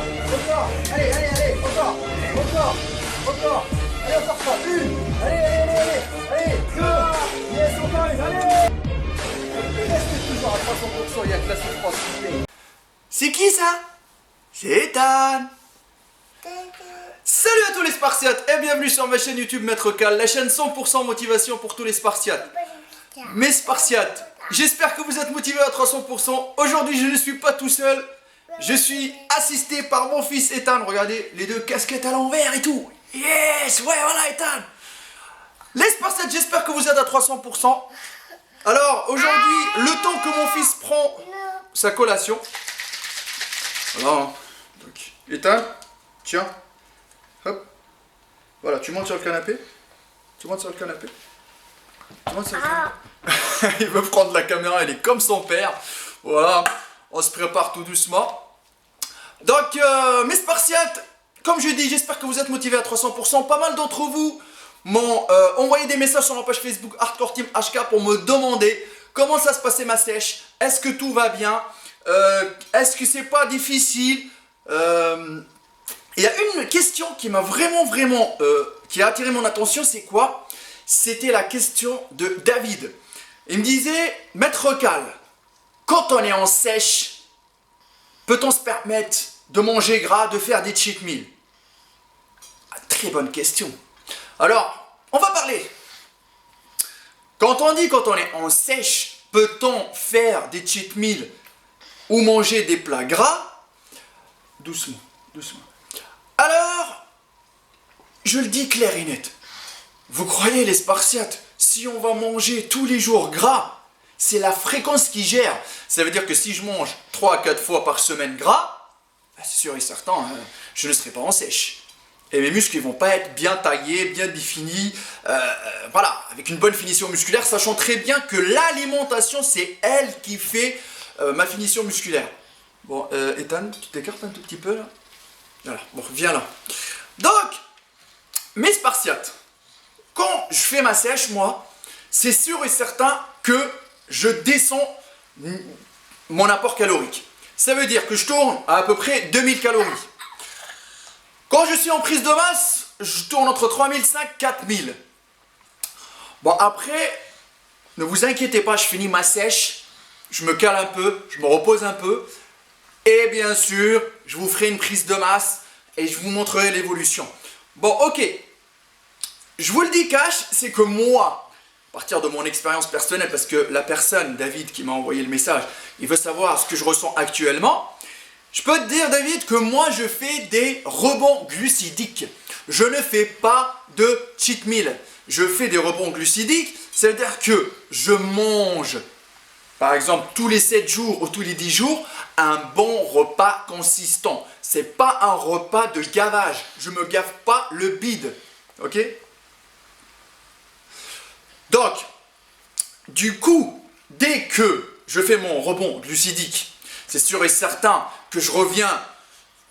encore. Allez, encore. Allez, encore pas. Une. Allez, deux. Yes, encore une, allez. Restez toujours à 300%, il y a que la souffrance qui paye. C'est qui ça? C'est Ethan. Salut à tous les Spartiates et bienvenue sur ma chaîne YouTube Maître Cal, la chaîne 100% motivation pour tous les Spartiates. Mes Spartiates, j'espère que vous êtes motivés à 300%. Aujourd'hui, je ne suis pas tout seul. Je suis assisté par mon fils Ethan. Regardez, les deux casquettes à l'envers et tout. Yes, ouais, voilà Ethan. Les Spartiates, j'espère que vous êtes à 300%. Alors, aujourd'hui, le temps que mon fils prend sa collation. Voilà. Donc, Ethan, tiens. Hop. Voilà, tu montes sur le canapé. Il veut prendre la caméra, il est comme son père. Voilà, on se prépare tout doucement. Donc, mes Spartiates, comme je dis, j'espère que vous êtes motivés à 300%. Pas mal d'entre vous m'ont envoyé des messages sur ma page Facebook Hardcore Team HK pour me demander comment ça se passait ma sèche. Est-ce que tout va bien? Est-ce que c'est pas difficile? Il y a une question qui m'a vraiment, qui a attiré mon attention, c'est quoi? C'était la question de David. Il me disait, Maître Cal, quand on est en sèche, peut-on se permettre de manger gras, de faire des cheat meals? Très bonne question. Alors, on va parler. Quand on dit quand on est en sèche, peut-on faire des cheat meals ou manger des plats gras? Doucement. Alors, je le dis clair et net. Vous croyez les Spartiates, si on va manger tous les jours gras, c'est la fréquence qui gère. Ça veut dire que si je mange 3 à 4 fois par semaine gras, c'est sûr et certain, je ne serai pas en sèche. Et mes muscles ne vont pas être bien taillés, bien définis, voilà, avec une bonne finition musculaire, sachant très bien que l'alimentation, c'est elle qui fait ma finition musculaire. Bon, Ethan, tu t'écartes un tout petit peu là? Voilà, bon, viens là. Donc, mes Spartiates, quand je fais ma sèche, moi, c'est sûr et certain que je descends mon apport calorique. Ça veut dire que je tourne à peu près 2000 calories. Quand je suis en prise de masse, je tourne entre 3500 et 4000. Bon, après, ne vous inquiétez pas, je finis ma sèche, je me cale un peu, je me repose un peu. Et bien sûr, je vous ferai une prise de masse et je vous montrerai l'évolution. Bon, ok. Je vous le dis cash, c'est que moi, à partir de mon expérience personnelle, parce que la personne, David, qui m'a envoyé le message, il veut savoir ce que je ressens actuellement. Je peux te dire, David, que moi, je fais des rebonds glucidiques. Je ne fais pas de cheat meal. Je fais des rebonds glucidiques, c'est-à-dire que je mange, par exemple, tous les 7 jours ou tous les 10 jours, un bon repas consistant. C'est pas un repas de gavage. Je me gave pas le bide. Ok? Donc, du coup, dès que je fais mon rebond glucidique, c'est sûr et certain que je reviens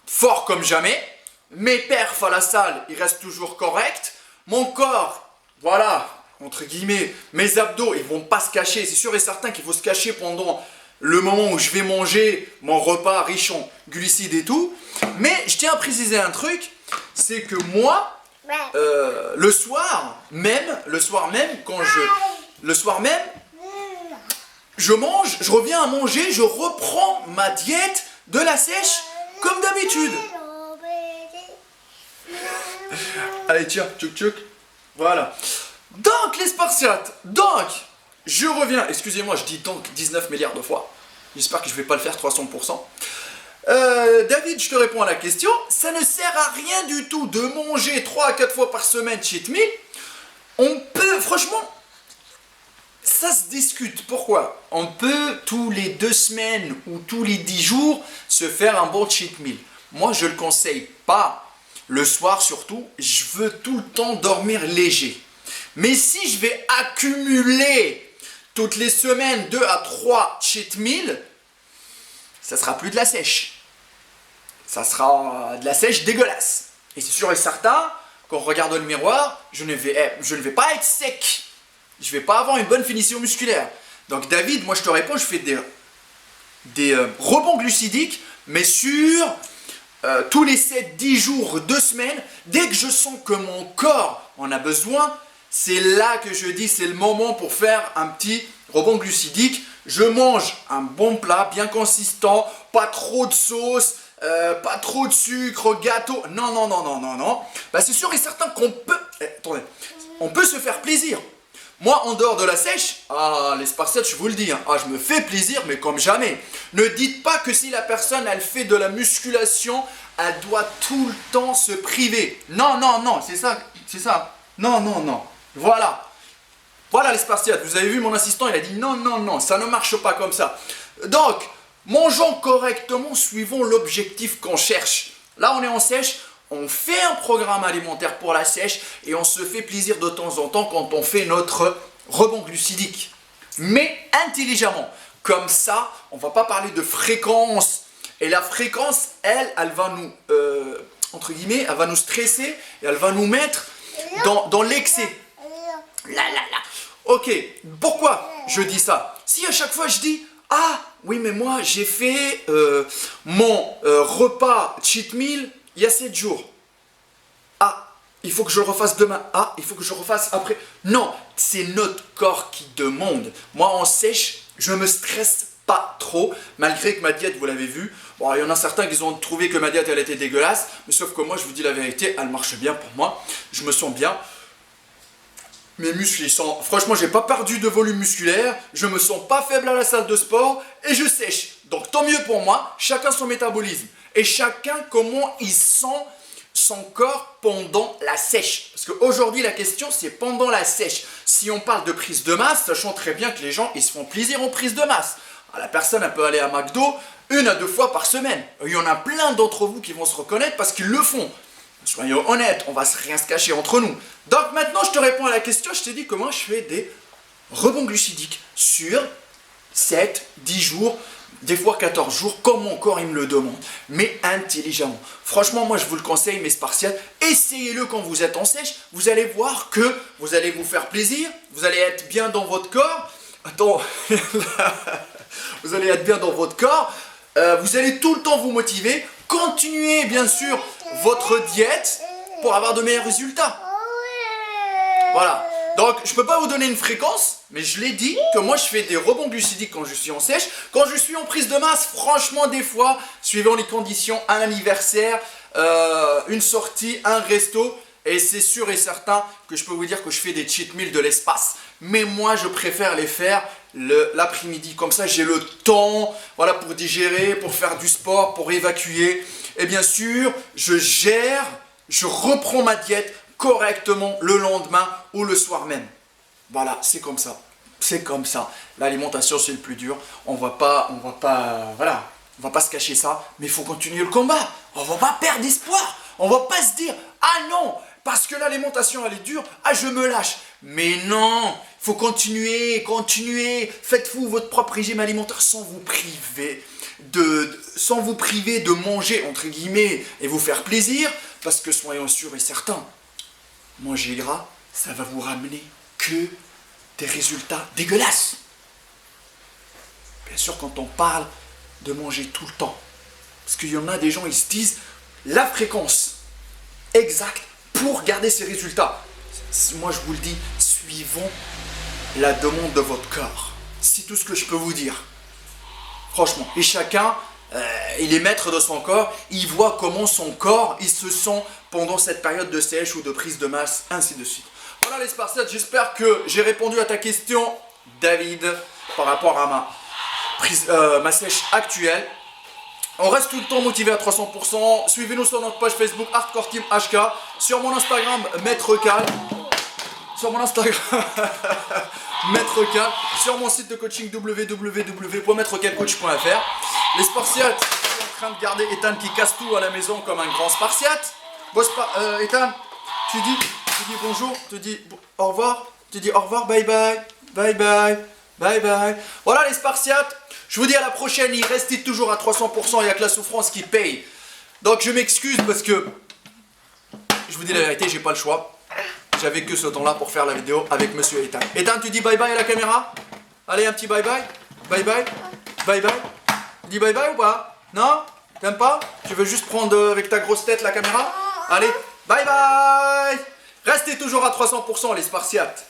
fort comme jamais. Mes perfs à la salle, ils restent toujours corrects. Mon corps, voilà, entre guillemets, mes abdos, ils vont pas se cacher. C'est sûr et certain qu'il faut se cacher pendant le moment où je vais manger mon repas riche en glucides et tout. Mais je tiens à préciser un truc, c'est que moi, le soir même, je mange, je reviens à manger, je reprends ma diète de la sèche comme d'habitude. Allez, tiens, tchouk. Voilà. Donc, les Spartiates, je reviens, excusez-moi, je dis donc 19 milliards de fois. J'espère que je ne vais pas le faire 300%. David, je te réponds à la question. Ça ne sert à rien du tout de manger 3 à 4 fois par semaine cheat meal. On peut, franchement, ça se discute. Pourquoi? On peut tous les 2 semaines ou tous les 10 jours se faire un bon cheat meal. Moi, je ne le conseille pas. Le soir surtout, je veux tout le temps dormir léger. Mais si je vais accumuler toutes les semaines 2 à 3 cheat meals, ça sera plus de la sèche. Ça sera de la sèche dégueulasse. Et c'est sûr et certain, quand on regarde dans le miroir, je ne vais pas être sec. Je ne vais pas avoir une bonne finition musculaire. Donc David, moi je te réponds, je fais des rebonds glucidiques, mais sur tous les 7-10 jours, 2 semaines, dès que je sens que mon corps en a besoin, c'est là que je dis c'est le moment pour faire un petit rebond glucidique. Je mange un bon plat bien consistant, pas trop de sauce, pas trop de sucre, gâteau. Non, non, non, non, non, non. Bah, c'est sûr et certain qu'on peut... attendez, on peut se faire plaisir. Moi, en dehors de la sèche, les Spartiates, je vous le dis, je me fais plaisir, mais comme jamais. Ne dites pas que si la personne, elle fait de la musculation, elle doit tout le temps se priver. Non, non, non, c'est ça, c'est ça. Non, non, non. Voilà. Voilà les Spartiates, vous avez vu mon assistant, il a dit non, non, non, ça ne marche pas comme ça. Donc, mangeons correctement, suivons l'objectif qu'on cherche. Là, on est en sèche, on fait un programme alimentaire pour la sèche et on se fait plaisir de temps en temps quand on fait notre rebond glucidique. Mais intelligemment. Comme ça, on ne va pas parler de fréquence. Et la fréquence, elle va nous, entre guillemets, elle va nous stresser et elle va nous mettre dans l'excès. Là, là, là. Ok, pourquoi je dis ça? Si à chaque fois je dis, oui mais moi j'ai fait mon repas cheat meal il y a 7 jours. Il faut que je le refasse demain. Il faut que je le refasse après. Non, c'est notre corps qui demande. Moi en sèche, je me stresse pas trop, malgré que ma diète, vous l'avez vu, bon, il y en a certains qui ont trouvé que ma diète elle était dégueulasse, mais sauf que moi je vous dis la vérité, elle marche bien pour moi, je me sens bien. Mes muscles, franchement, j'ai pas perdu de volume musculaire, je me sens pas faible à la salle de sport et je sèche. Donc tant mieux pour moi, chacun son métabolisme et chacun comment il sent son corps pendant la sèche. Parce qu'aujourd'hui, la question, c'est pendant la sèche. Si on parle de prise de masse, sachant très bien que les gens, ils se font plaisir en prise de masse. La personne, elle peut aller à McDo 1 à 2 fois par semaine. Il y en a plein d'entre vous qui vont se reconnaître parce qu'ils le font. Soyons honnêtes, on va rien se cacher entre nous. Donc maintenant, je te réponds à la question, je t'ai dit comment je fais des rebonds glucidiques sur 7, 10 jours, des fois 14 jours, comme mon corps il me le demande, mais intelligemment. Franchement, moi je vous le conseille, mes Spartiates, essayez-le quand vous êtes en sèche, vous allez voir que vous allez vous faire plaisir, vous allez être bien dans votre corps. Attends, vous allez être bien dans votre corps, vous allez tout le temps vous motiver, continuez bien sûr votre diète pour avoir de meilleurs résultats. Voilà. Donc, je ne peux pas vous donner une fréquence, mais je l'ai dit que moi, je fais des rebonds glucidiques quand je suis en sèche. Quand je suis en prise de masse, franchement, des fois, suivant les conditions, un anniversaire, une sortie, un resto, et c'est sûr et certain que je peux vous dire que je fais des cheat meals de l'espace. Mais moi, je préfère les faire l'après-midi. Comme ça, j'ai le temps, voilà, pour digérer, pour faire du sport, pour évacuer. Et bien sûr, je reprends ma diète correctement le lendemain ou le soir même. Voilà, c'est comme ça. C'est comme ça. L'alimentation, c'est le plus dur. On va pas se cacher ça, mais il faut continuer le combat. On va pas perdre espoir. On va pas se dire, non, parce que l'alimentation, elle est dure, je me lâche. Mais non, il faut continuer. Faites-vous votre propre régime alimentaire sans vous priver de manger, entre guillemets, et vous faire plaisir, parce que soyons sûrs et certains, manger gras, ça va vous ramener que des résultats dégueulasses. Bien sûr, quand on parle de manger tout le temps, parce qu'il y en a des gens, ils se disent la fréquence exacte pour garder ces résultats. Moi, je vous le dis, suivons la demande de votre corps. C'est tout ce que je peux vous dire. Franchement. Et chacun, il est maître de son corps, il voit comment son corps, il se sent pendant cette période de sèche ou de prise de masse, ainsi de suite. Voilà les Spartiates, j'espère que j'ai répondu à ta question, David, par rapport à ma sèche actuelle. On reste tout le temps motivé à 300%. Suivez-nous sur notre page Facebook Hardcore Team HK, sur mon Instagram Maître Cal, sur mon Instagram Maître Cal, sur mon site de coaching www.maîtrecalcoach.fr. Les Spartiates sont en train de garder Ethan qui casse tout à la maison comme un grand Spartiate. Ethan, tu dis bonjour, tu dis au revoir, tu dis au revoir, bye bye, bye bye, bye bye. Voilà les Spartiates, je vous dis à la prochaine, il reste toujours à 300%, il n'y a que la souffrance qui paye. Donc je m'excuse parce que, je vous dis la vérité, j'ai pas le choix. J'avais que ce temps-là pour faire la vidéo avec Monsieur Ethan. Ethan, tu dis bye bye à la caméra? Allez, un petit bye bye, bye bye, bye bye. Tu dis bye bye ou pas? Non? T'aimes pas? Tu veux juste prendre avec ta grosse tête la caméra? Allez, bye bye! Restez toujours à 300% les Spartiates.